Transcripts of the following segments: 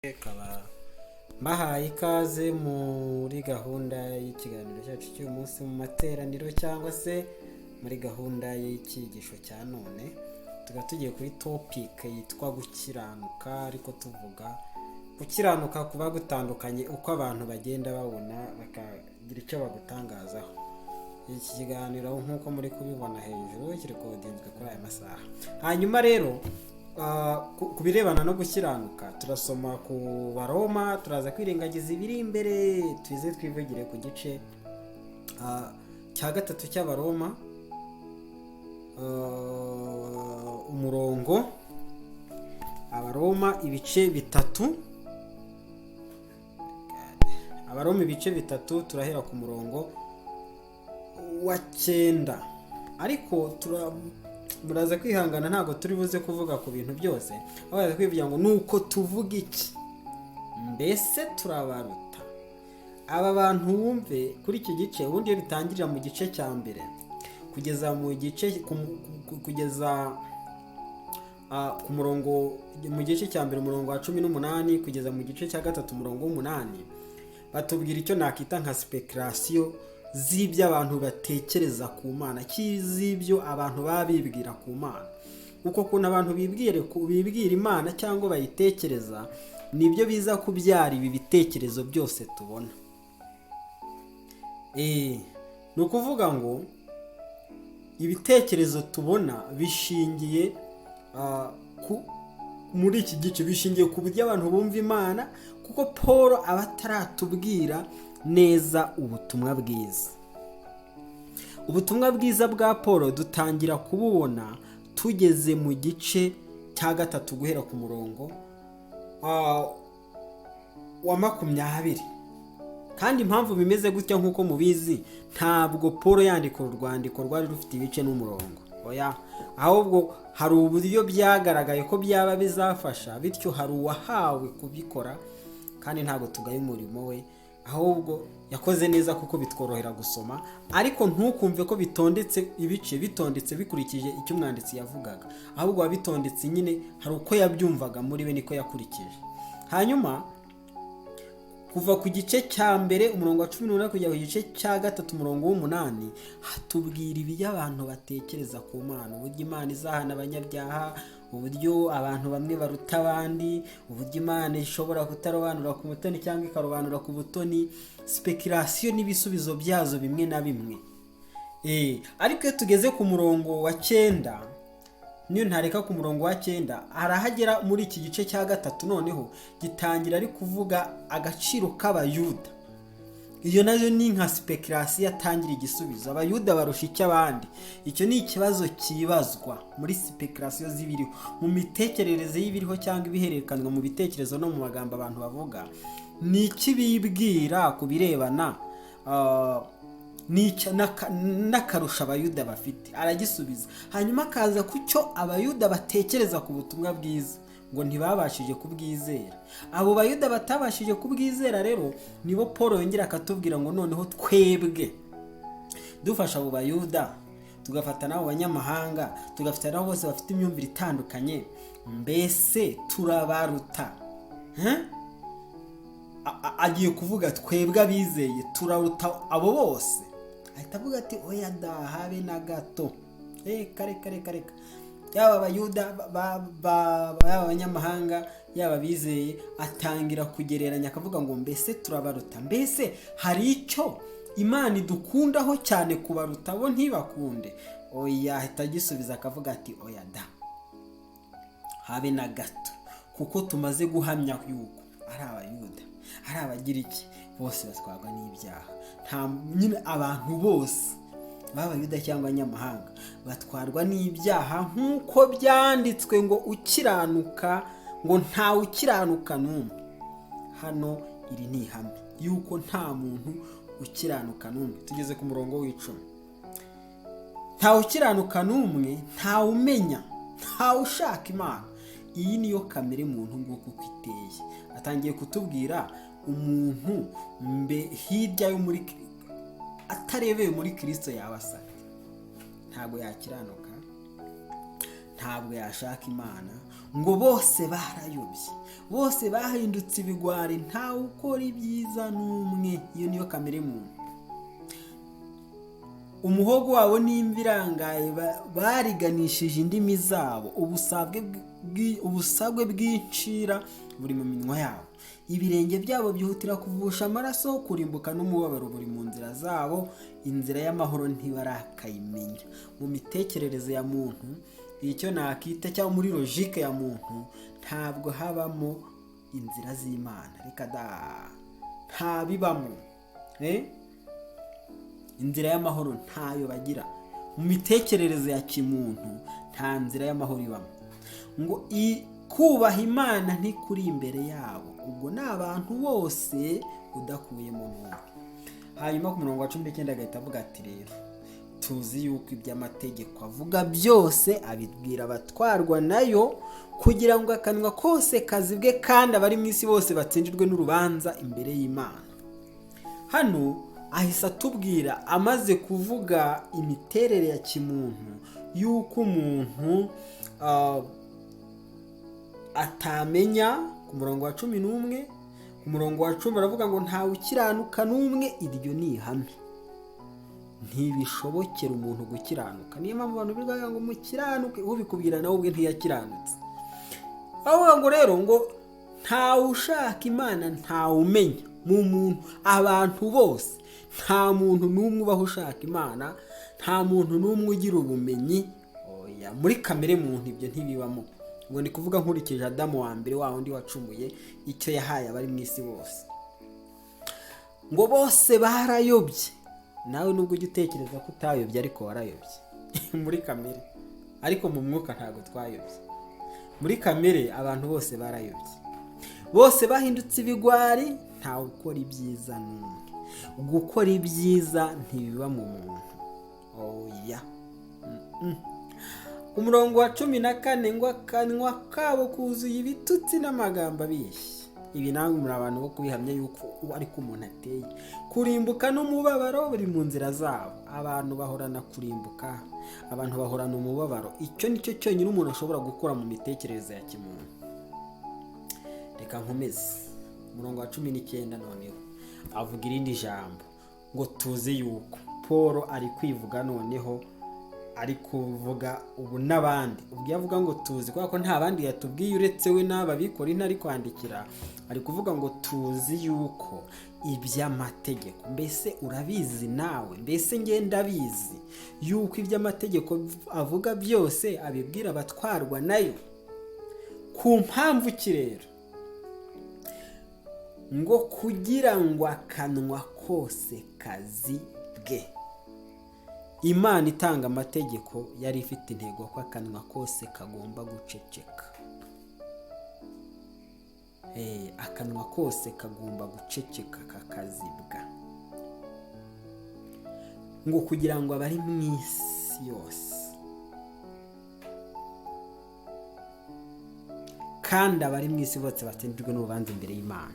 Kaba mbahaye ikaze muri gahunda y'ikiganiro cyacu cy'uyu munsi mu materaniro cyangwa se muri gahunda y'icyigisho cya none. Tukaba tugiye kuri topic yitwa gukiranuka, ariko tuvuga gukiranuka kuba gutandukanye uko abantu bagenda babona bakagira icyo bagutangazaho. Iki kiganiro nk'uko muri kubibona hejuru kiri kodinzwe kuri aya masaha. Hanyuma rero ku birebana no gukiranuka turasoma ku Baroma, turaza kwirengagiza ibiri imbere, twize twivugire ku gice cya gatatu cy'Abaroma, umurongo Abaroma ibice bitatu, turahera ku murongo wa 9. Ariko muraza kwihangana, ntabwo turi buze kuvuga ku bintu byose, abaza kwivugira ngo nuko tuvuga iki, mbese turabaruta. Aba bantu wumve kuri iki gice, ubundi iyo bitangirira mu gice cya mbere kugeza ku murongo, mu gice cya mbere umurongo wa 18 kugeza mu gice cya gatatu umurongo w'8, batubwira icyo nakita nka speculation z'ibyo abantu batekereza ku Mana, kizibyo abantu babibwira ku Mana. Uko kuntu abantu bibwira Imana cyangwa bayitekereza, nibyo biza kubyara ibi bitekerezo byose tubona. Ni ukuvuga ngo ibitekerezo tubona bishingiye muri iki gice bishingiye ku buryo abantu bumva Imana, kuko Paul aba ataratubwira neza ubutumwa bwiza bwa Paul dutangira kububona tugeze mu gice cya gatatu guhera ku murongo wa 20. Kandi impamvu bimeze gutya nk'uko mubizi, ntabwo Paul yandika urwandiko rwari rufite ibice n'umurongo, oya, ahubwo hari uburyo byagaragaye ko byaba bizafasha, bityo hari uwahawe kubikora, kandi ntabwo tugaye umurimo we, ahubwo yakoze neza kuko bitworohera gusoma. Ariko ntukumve ko bitondetse ibice, bitondetse bikurikije icyo umwanditsi yavugaga, ahubwo wabitondetse nyine hari uko yabyumvaga muri we, niko yakurikije. Hanyuma kuva ku gice cya mbere umurongo wa 18 kujya ku gice cya gatatu umurongo w'8 hatubwira ibyo abantu batekereza ku Mana, uburyo Imana izahana abanyabyaha, uburyo abantu bamwe baruta abandi, uburyo Imana ishobora kutarobanura ku mutoni cyangwa ikarobanura ku butoni, speculation n'ibisubizo byazo bimwe na bimwe. Ariko iyo tugeze ku murongo wa 9, niyo ntareka ku murongo wa 9 arahagera muri iki gice cya gatatu, noneho gitangira ari kuvuga agaciro k'Abayuda. Iyo nayo ni nka speculation yatangira igisubizo. Abayuda barusha iki abandi? Icyo ni ikibazo kibazwa muri speculation z'ibiriho, mu mitekerereze y'ibiriho cyangwa ibiherekanwa mu bitekerezo no mu magambo abantu bavuga. Ni iki bibwira ku birebana n'akarusha Abayuda bafite? Aragisubiza. Hanyuma akaza ku cyo Abayuda batekereza ku butumwa bwiza, ngo ntibabashije kubwizera. Abo Bayuda batabashije kubwizera rero nibo Paul yongera akatubwira ngo noneho twebwe dufasha abo Bayuda, tugafata n'abo banyamahanga, tugafata n'abo bose bafite imyumvire itandukanye, mbese turabaruta? Agiye kuvuga twebwe abizeye turaruta abo bose? Ahita avuga ati oya da, habe na gato. Kare yaba Abayuda yaba abanyamahanga yaba bizeye, atangira kugereranya akavuga ngo mbese turabaruta, mbese hari icyo Imana idukundaho cyane kubaruta bo ntibakunde? Oya. Ahita agisubiza akavuga ati oya da, habe na gato, kuko tumaze guhamya yuko ari Abayuda ari Abagiriki bose batwarwa n'ibyaha. Nta nyine abantu bose b'Abayuda cyangwa abanyamahanga batwarwa n'ibyaha, nk'uko byanditswe ngo ukiranuka, ngo nta ukiranuka n'umwe. Hano iri ni ihame yuko nta muntu ukiranuka n'umwe. Tugeze ku murongo w'10. Nta ukiranuka n'umwe, nta umenya, nta ushaka Imana. Iyi niyo kamere muntu nguko uko iteye. Atangiye kutubwira umuntu hirya yo muri atarebeye muri Kristo yabasate, ntabwo yakiranuka, ntabwo yashaka Imana, ngo bose barayobye, bose bahindutse ibigwari, ntawe ukora ibyiza n'umwe. Iyo niyo kamere muntu. Umuhogo wabo n'imvi irangaye bariganishije indimi zabo, ubusabwe bw'incira buri mu minwa yabo, ibirenge byabo byihutira kuvusha amaraso, kurimbuka n'umubabaro buri mu nzira zabo, inzira y'amahoro ntibarakayimenya. Mu mitekerereze ya muntu, icyo nakita cyangwa muri logike ya muntu, ntabwo habamo inzira z'Imana. Reka da, ntabibamo. Inzira y'amahoro ntayo bagira. Mu mitekerereze ya kimuntu nta nzira y'amahoro ibamo. Ngo kubaha Imana ntikuri imbere yabo. Ubwo ni abantu bose udakuyemo n'umwe. Hanyuma ku murongo wa 19 agahita avuga ati rero tuzi yuko iby'amategeko avuga byose abibwira abatwarwa nayo, kugira ngo akanwa kose kazibwe, kandi abari mu isi bose batsindirwe n'urubanza imbere y'Imana. Hano ahise atubwira, amaze kuvuga imiterere ya kimuntu, yuko umuntu atamenya. Ku murongo wa 11, ku murongo wa 10 aravuga ngo ntawe ukiranuka n'umwe. Iryo ni ihame, ntibishobokera umuntu gukiranuka. Niyo mpamvu abantu bivuga ngo mukiranuke, ubikubwira nawe ubwe ntiyakiranutse. Avuga ngo rero ngo ntawe ushaka Imana, ntawe umenya mu muntu. Abantu bose, nta muntu n'umwe ubaho ushaka Imana, nta muntu n'umwe ugira ubumenyi. Oya, muri kamere muntu ibyo ntibibamo. Ngo ni kuvuga nkurikije Adamu wa mbere, wa wundi wacumuye, icyo yahaye abari mu isi bose. Ngo bose barayobye. Nawe nubwo ujya utekereza ko utayobye, ariko warayobye muri kamere, ariko mu mwuka ntabwo twayobye. Muri kamere abantu bose barayobye, bose bahindutse ibigwari, ntawe ukora ibyiza n'umwe. Gukora ibyiza ntibiba mu muntu. Oya. Umurongo wa 14 ngo akanwa kabo kuzuye ibitutsi n'amagambo abishye. Ibi namwe muri abantu bo kubihamya yuko ari ko umuntu ateye. Kurimbuka n'umubabaro buri mu nzira zabo. Abantu bahorana kurimbuka, abantu bahorana umubabaro. Icyo nicyo cyonyine umuntu ashobora gukora mu mitekerereze ya kimuntu. Reka nkomeze. Umurongo wa 19 noneho avuga irindi jambo, ngo tuzi yuko. Paul ari kwivuga noneho, ari kuvuga ubu n'abandi. Ubwo yavuga ngo tuzi, kubera ko nta bandi yatubwiye uretse we n'aba bikora intari kwandikira. Ari kuvuga ngo tuzi yuko iby'amategeko, mbese urabizi nawe, mbese ngenda bizi yuko iby'amategeko avuga byose abibwira abatwarwa nayo. Ku mpamvu kirero, ngo kugira ngo akanwa kose kazibwe. Imana itanga amategeko yari ifite intego ko akanwa kose kagomba guceceka. Akanwa kose kagomba guceceka kakazibwa. Ngo kugira ngo abari mu isi yose, kandi abari mu isi bose batsindirwe n'urubanza imbere y'Imana.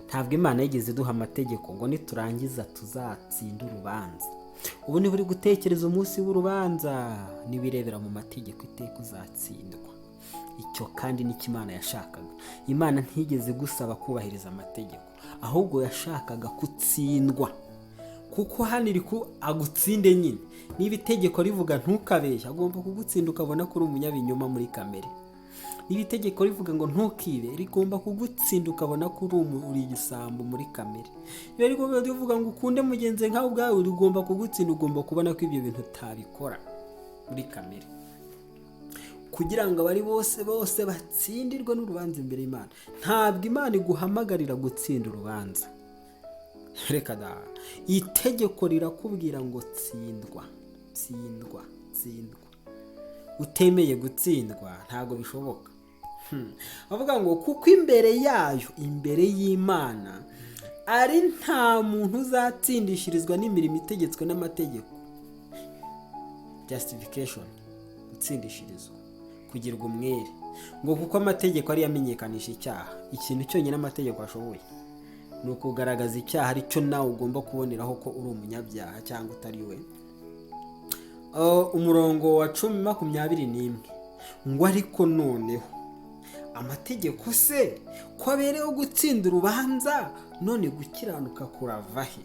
Ntabwo Imana yigeze duha amategeko ngo niturangiza tuzatsinda urubanza. Ubu ni buri gutekereza umunsi w'urubanza, nibirebera mu mategeko iteka uzatsindwa. Icyo kandi ni Imana yashakaga. Imana ntigeze gusaba kubahiriza amategeko, ahubwo yashakaga kutsindwa. Kuko hano iri ku agutsinde nyine. Niba itegeko rivuga ntukabeshya, agomba kugutsinda ukabona ko uri umunyabinyoma muri kamere. Niba itegeko rivuga ngo ntukibe, rigomba kugutsinda ukabona ko uri igisambo muri kamere. Iyo rigomba rivuga ngo ukunde mugenzi nkawe ubwawe, rigomba kugutsinda, ugomba kubona ko ibyo bintu utabikora muri kamere. Kugira ngo abari bose batsindirwe n'urubanza imbere y'Imana. Ntabwo Imana iguhamagarira gutsinda urubanza. Reka da, itegeko rirakubwira ngo tsindwa. Utemeye gutsindwa ntabwo bishoboka. Bavuga ngo kuko imbere yayo, imbere y'Imana, ari nta muntu uzatsindishirizwa n'imirimo itegetswe n'amategeko. Justification, gutsindishirizwa, kugirwa umwere. Ngo kuko amategeko ari yamenyekanisha icyaha. Ikintu cyonyine amategeko ashoboye ni ukugaragaza icyaha, aricyo nawe ugomba kuboneraho ko uri umunyabyaha cyangwa utari we. Umurongo wa 10:21 ngo ariko noneho amategeko se ko abereyeho gutsinda urubanza, none gukiranuka kurava he?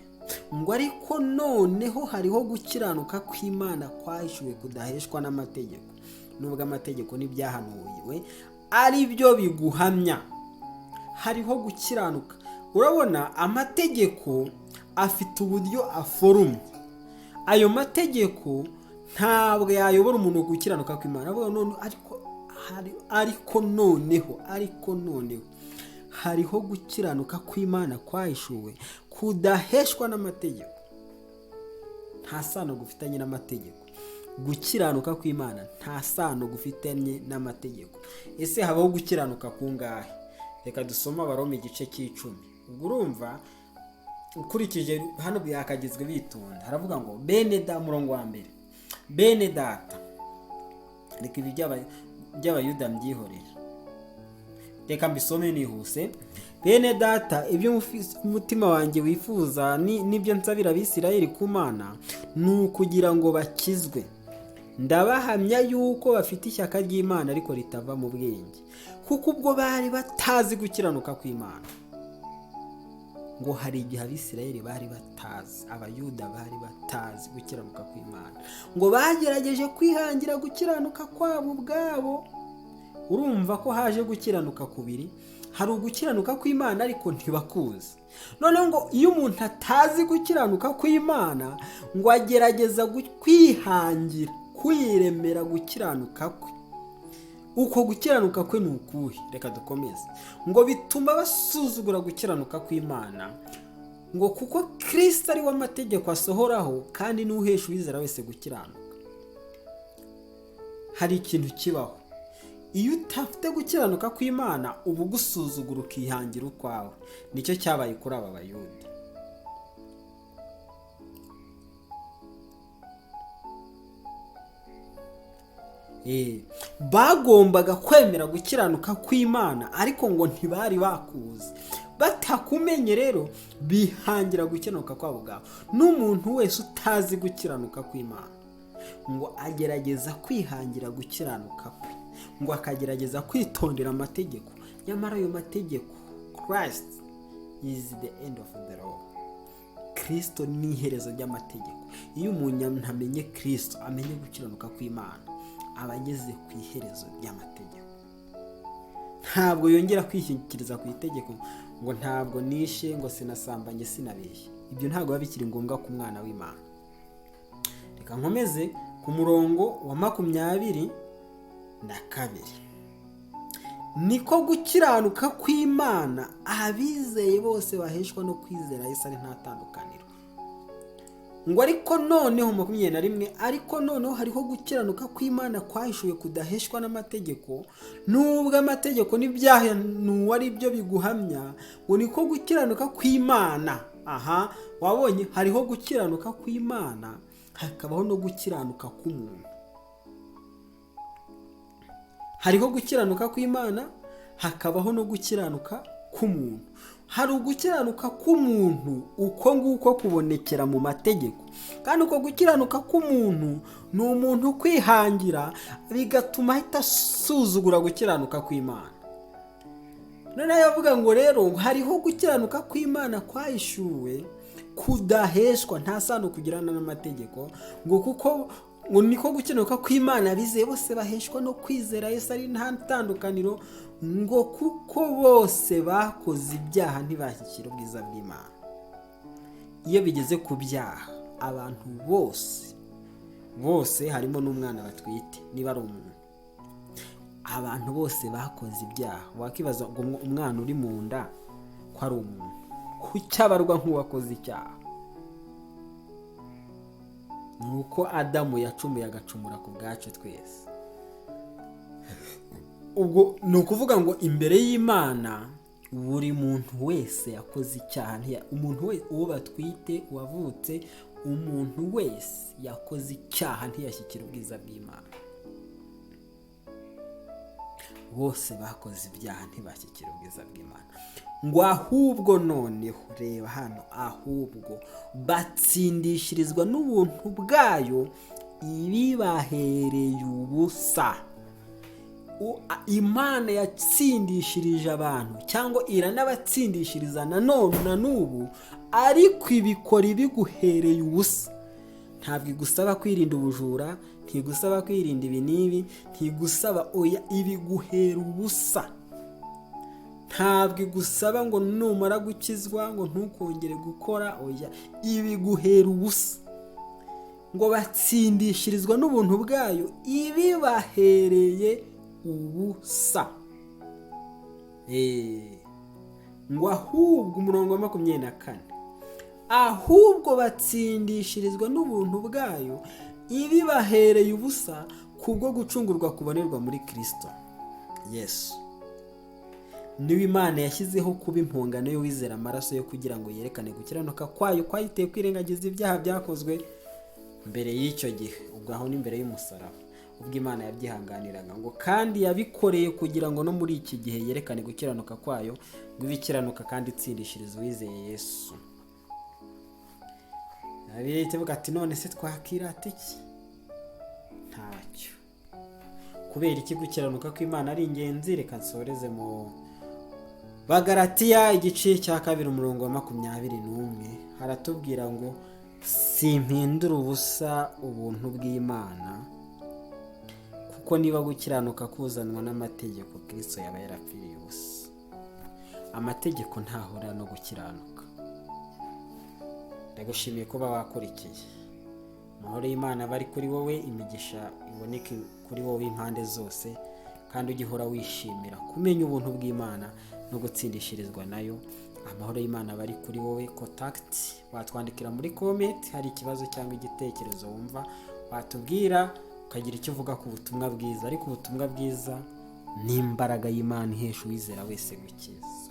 Ngo ariko noneho hariho gukiranuka kw'Imana kwahishuwe kudaheshwa n'amategeko, nubwo amategeko n'ibyahanuwe ari byo biguhamya. Hariho gukiranuka. Urabona amategeko afite uburyo aforumye. Ayo mategeko ntabwo yayobora umuntu gukiranuka kw'Imana. Ariko noneho hariho gukiranuka kw'Imana kwahishuwe kudaheshwa n'amategeko. Nta sano gufitanye n'amategeko. Gukiranuka kw'Imana nta sano gufitanye n'amategeko. Ese habaho gukiranuka kungahe? Reka dusoma Abaroma igice cy'10. Ubwo urumva ukurikije hano byakagizwe bitonda. Haravuga ngo bene da, murongo wa mbere, bene data, reka ibi by'abayuda mbyihorera, reka mbisome nihuse. Bene data, ibyo umutima wanjye wifuza nibyo nsabira Abisirayeli ku Mana, ni ukugira ngo bakizwe. Ndabahamya yuko bafite ishyaka ry'Imana ariko ritava mu bwenge, kuko ubwo bari batazi gukiranuka kw'Imana. Ngo hari igihe Abisirayeli bari batazi, Abayuda bari batazi gukiranuka kw'Imana, ngo bagerageje kwihangira gukiranuka kwabo ubwabo. Urumva ko haje gukiranuka kubiri. Hari ugukiranuka kw'Imana ariko ntibakuzi. Noneho ngo iyo umuntu atazi gukiranuka kw'Imana, ngo agerageza kwihangira, kwiremera gukiranuka kwe. Uko gukiranuka kwe ni ukuhe? Reka dukomeze. Ngo bituma basuzugura gukiranuka kw'Imana, ngo kuko Kristo ari we amategeko asohoraho, kandi n'uhesha uwizera wese gukiranuka. Hari ikintu kibaho. Iyo utafite gukiranuka kw'Imana, ubu gusuzugura ukihangira ukwawe. Nicyo cyabaye kuri aba Bayuda. Bagombaga kwemera gukiranuka kw'Imana, ariko ngo ntibari bakuzi. Batakumenye rero bihangira gukiranuka kwabo bwabo. N'umuntu wese utazi gukiranuka kw'Imana, ngo agerageza kwihangira gukiranuka kwe, ngo akagerageza kwitondera amategeko. Nyamara ayo mategeko, Christ is the end of the law. Kristo ni iherezo ry'amategeko. Iyo umuntu ntamenye Kristo, amenye gukiranuka kw'Imana, aba ageze ku iherezo ry'amategeko. Ntabwo yongera kwishyikiriza ku itegeko ngo ntabwo nishe, ngo sinasambanye, sinabeshye. Ibyo ntabwo biba bikiri ngombwa ku mwana w'Imana. Reka nkomeze ku murongo wa 22. Niko gukiranuka kw'Imana abizeye bose baheshwa no kwizera Yesu ari nta tandukaniro. Ngo ariko noneho 21, ariko noneho hariho gukiranuka kw'Imana kwahishuwe kudaheshwa n'amategeko, nubwo amategeko n'ibyahanuwe ari byo biguhamya. Ngo niko gukiranuka kw'Imana. Wabonye hariho gukiranuka kw'Imana, hakabaho no gukiranuka k'umuntu. Hariho gukiranuka kw'Imana, hakabaho no gukiranuka k'umuntu. Hari ugukiranuka k'umuntu uko nguko kubonekera mu mategeko, kandi uko gukiranuka k'umuntu ni umuntu kwihangira, bigatuma ahita asuzugura gukiranuka kw'Imana. None yavuga ngo rero hariho gukiranuka kw'Imana kwahishuwe kudaheshwa, nta sano kugirana n'amategeko, ngo kuko ngo niko gukiranuka kw'Imana abizeye bose baheshwa no kwizera Yesu ari nta tandukaniro, ngo kuko bose bakoze ibyaha ntibashyikira ubwiza bw'Imana. Iyo bigeze ku byaha, abantu bose harimo n'umwana batwite, niba ari umuntu, abantu bose bakoze ibyaha. Wakibaza ngo umwana uri mu nda ko ari umuntu, kucyabarwa nk'uwakoze icyaha. Nuko Adamu yacumuye agacumura ku bwacu twese. Ubwo ni ukuvuga ngo imbere y'Imana buri muntu wese yakoze icyaha. Umuntu wese, uwo batwite, uwavutse, umuntu wese yakoze icyaha ntiyashyikira ubwiza bw'Imana. Bose bakoze ibyaha ntibashyikira ubwiza bw'Imana. Ngo ahubwo noneho, reba hano, ahubwo batsindishirizwa n'ubuntu bwayo ibibahereye ubusa. Imana yatsindishirije abantu cyangwa iranabatsindishiriza na none na n'ubu, ariko ibikora ibiguhereye ubusa. Ntabwo igusaba kwirinda ubujura, ntigusaba kwirinda ibi n'ibi, ntigusaba, oya, ibiguhera ubusa. Ntabwo igusaba ngo numara gukizwa ngo ntukongere gukora, oya, ibiguhera ubusa. Ngo batsindishirizwa n'ubuntu bwayo ibibahereye ubusa. Ngo ahubwo umurongo wa 24, ahubwo batsindishirizwa n'ubuntu bwayo ibibahereye ubusa kubwo gucungurwa kubonerwa muri Kristo Yesu. Niwe Imana yashyizeho kuba impongano yo wizera amaraso yo kugira ngo yerekane gukiranuka kwayo kwayiteye kwirengagiza ibyaha byakozwe mbere y'icyo gihe. Ubwo aho ni mbere y'umusaraba, ubwo Imana yabyihanganiraga, ngo kandi yabikoreye kugira ngo no muri iki gihe yerekane gukiranuka kwayo, ngo ibikiranuka kandi itsindishiriza uwizeye Yesu. Abirite ati none se twakirata iki? Ntacyo. Kubera iki gukiranuka kw'Imana ari ingenzi? Reka nsoreze mu Bagalatiya igice cya 2 umurongo wa 21, haratubwira ngo simpindura ubusa ubuntu bw'Imana, kuko niba gukiranuka kuzanwa n'amategeko, Kristo yaba yarapfiriye ubusa. Amategeko ntahura no gukiranuka. Ndagushimiye kuba wakurikiye. Amahoro y'Imana bari kuri wowe, imigisha iboneke kuri wowe impande zose, kandi ugihora wishimira kumenya ubuntu bw'Imana no gutsindishirizwa nayo. Amahoro y'Imana bari kuri wowe. Contact watwandikira muri comment, hari ikibazo cyangwa igitekerezo wumva watubwira, ukagira icyo uvuga ku butumwa bwiza. Ariko ubutumwa bwiza ni imbaraga y'Imana ihesha uwizera wese gukiza.